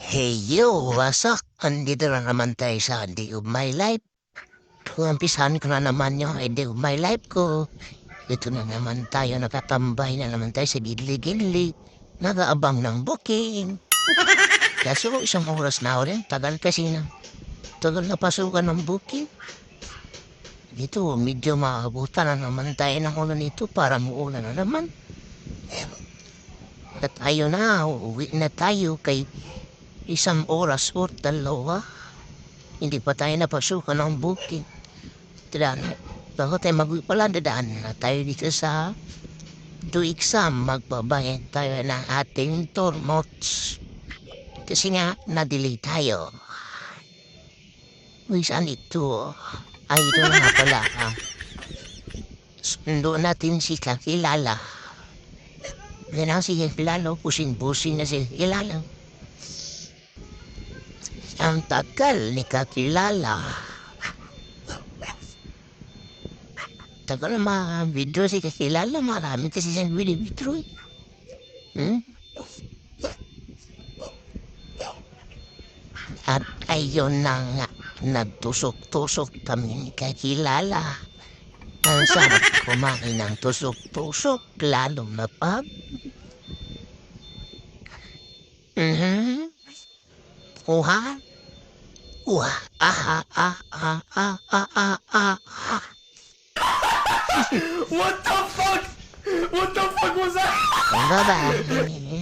Hey yo, wasak! Andito na naman tayo sa Day of My Life. Umpisahan ko na naman yung Day of My Life ko. Ito na naman tayo, nakatambay na naman tayo sa gidli-gidli. Nag-aabang ng booking. Kaso isang oras na rin, tagal kasi na. Tagal na pasukan ng booking. Dito, medyo maabutan na naman tayo ng ulan nito para muulan na naman. At tayo na, uuwi na tayo kay isang oras o dalawa. Hindi pa tayo napasukan ng booking. Tadaan, bago tayo magpala, dadaan na tayo dito sa do exam. Magbabayad tayo ng ating tormots. Kasi nga, na-delay tayo. Uy, saan ito? Ay, ito na nga pala. Sundo natin si Kakilala. Yan ang si Kakilala. Pusing-pusing na si Kakilala. Ang tagal ni Kakilala. Tagal na mga video si Kakilala. Marami kasi siyang video. At ayun na nga, nagtusok-tusok kami ni Kakilala. Ang sarap kumain ng tusok-tusok, lalo na pag... Uha? Uha? Aha, ah, ah, ah, ah, ah, ah, ah. What the fuck? What the fuck was that? Bye-bye.